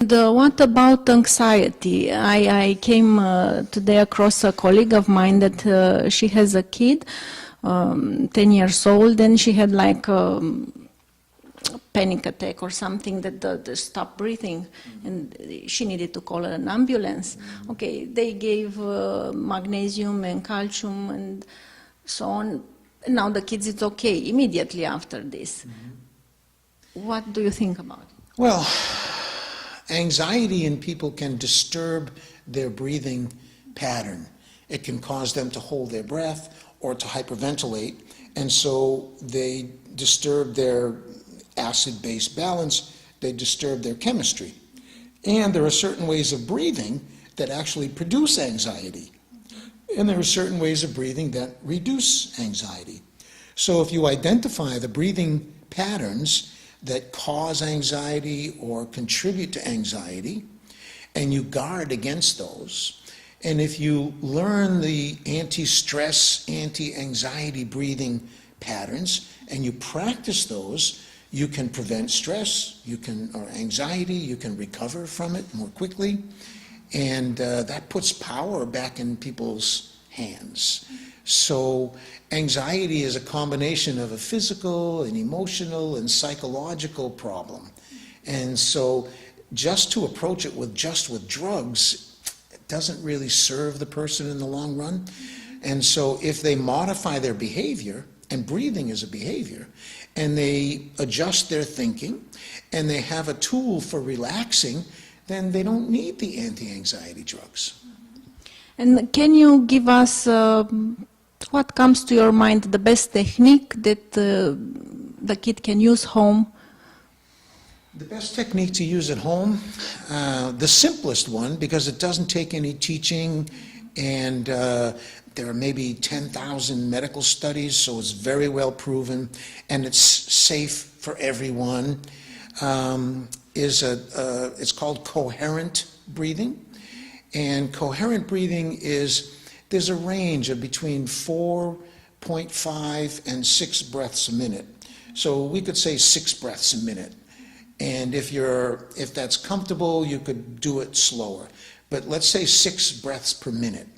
And what about anxiety? I came today across a colleague of mine that she has a kid, 10 years old, and she had like panic attack or something that stopped breathing, and she needed to call an ambulance. Okay, they gave magnesium and calcium and so on. Now the kids is okay immediately after this. What do you think about it? Well, anxiety in people can disturb their breathing pattern. It can cause them to hold their breath or to hyperventilate, and so they disturb their acid-base balance, they disturb their chemistry. And there are certain ways of breathing that actually produce anxiety. And there are certain ways of breathing that reduce anxiety. So if you identify the breathing patterns that cause anxiety or contribute to anxiety, and you guard against those, and if you learn the anti-stress, anti-anxiety breathing patterns, and you practice those, you can prevent stress, or anxiety, you can recover from it more quickly, and that puts power back in people's hands. So anxiety is a combination of a physical, an emotional, and psychological problem. And so just to approach it with drugs, it doesn't really serve the person in the long run. And so if they modify their behavior, and breathing is a behavior, and they adjust their thinking, and they have a tool for relaxing, then they don't need the anti-anxiety drugs. And can you give us, what comes to your mind, the best technique that the kid can use home? The best technique to use at home, the simplest one, because it doesn't take any teaching, and there are maybe 10,000 medical studies, so it's very well proven, and it's safe for everyone, it's called coherent breathing. And coherent breathing there's a range of between 4.5 and 6 breaths a minute. So we could say 6 breaths a minute. And if that's comfortable, you could do it slower. But let's say 6 breaths per minute.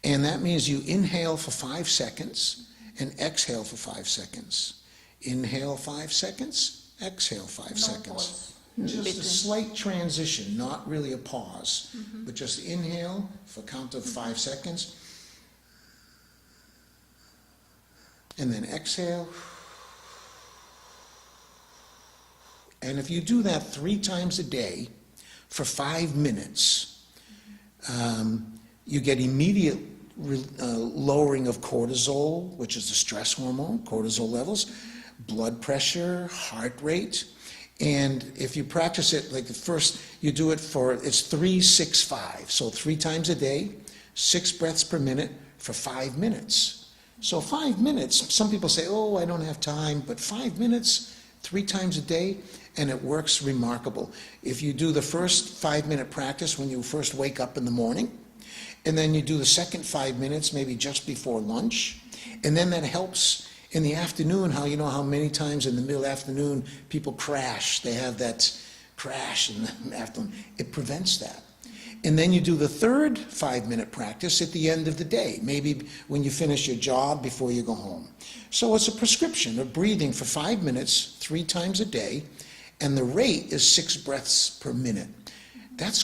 And that means you inhale for 5 seconds and exhale for 5 seconds. Inhale 5 seconds, exhale 5 seconds. Pause. Just a slight transition, not really a pause, but just inhale for a count of 5 seconds, and then exhale. And if you do that 3 times a day for 5 minutes, you get immediate lowering of cortisol, which is the stress hormone, cortisol levels, blood pressure, heart rate. And if you practice it, like first you do it it's 3, 6, 5. So 3 times a day, 6 breaths per minute for 5 minutes. So 5 minutes, some people say, oh, I don't have time, but 5 minutes, 3 times a day, and it works remarkable. If you do the first 5-minute practice when you first wake up in the morning, and then you do the second 5 minutes maybe just before lunch, and then that helps in the afternoon. How many times in the middle afternoon people crash, they have that crash in the afternoon. It prevents that. And then you do the third 5-minute practice at the end of the day, maybe when you finish your job before you go home. So it's a prescription of breathing for 5 minutes, 3 times a day, and the rate is 6 breaths per minute. That's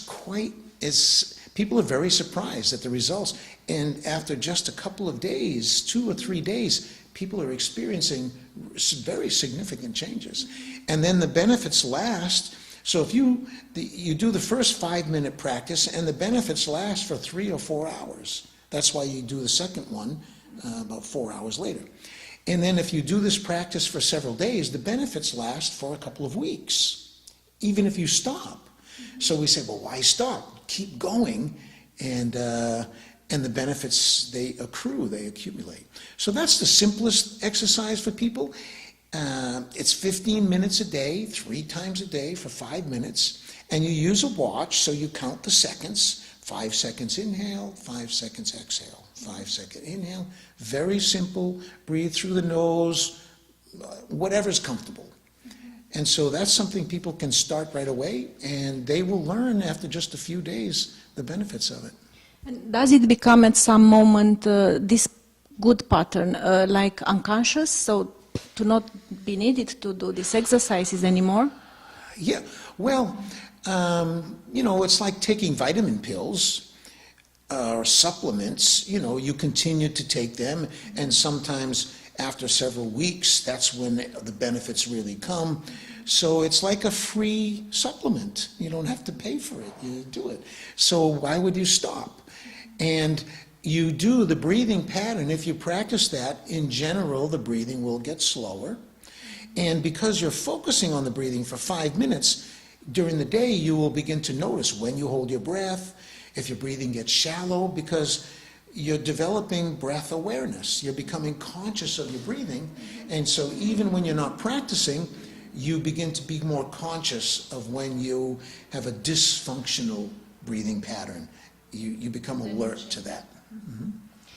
people are very surprised at the results. And after just a couple of days, 2 or 3 days, people are experiencing very significant changes. And then the benefits last. So if you do the first 5-minute practice, and the benefits last for 3 or 4 hours. That's why you do the second one about 4 hours later. And then if you do this practice for several days, the benefits last for a couple of weeks, even if you stop. So we say, well, why stop? Keep going, and the benefits, they accrue, they accumulate. So that's the simplest exercise for people. It's 15 minutes a day, 3 times a day for 5 minutes, and you use a watch, so you count the seconds. 5 seconds inhale, 5 seconds exhale, 5 second inhale. Very simple. Breathe through the nose, whatever's comfortable. And so that's something people can start right away, and they will learn after just a few days the benefits of it. And does it become at some moment this good pattern, like unconscious, so to not be needed to do these exercises anymore? Yeah, well, it's like taking vitamin pills or supplements. You continue to take them, and sometimes after several weeks, that's when the benefits really come. So it's like a free supplement. You don't have to pay for it. You do it. So why would you stop? And you do the breathing pattern. If you practice that, in general, the breathing will get slower. And because you're focusing on the breathing for 5 minutes, during the day you will begin to notice when you hold your breath, if your breathing gets shallow, because you're developing breath awareness. You're becoming conscious of your breathing. And so even when you're not practicing, you begin to be more conscious of when you have a dysfunctional breathing pattern. You become alert to that. Mm-hmm.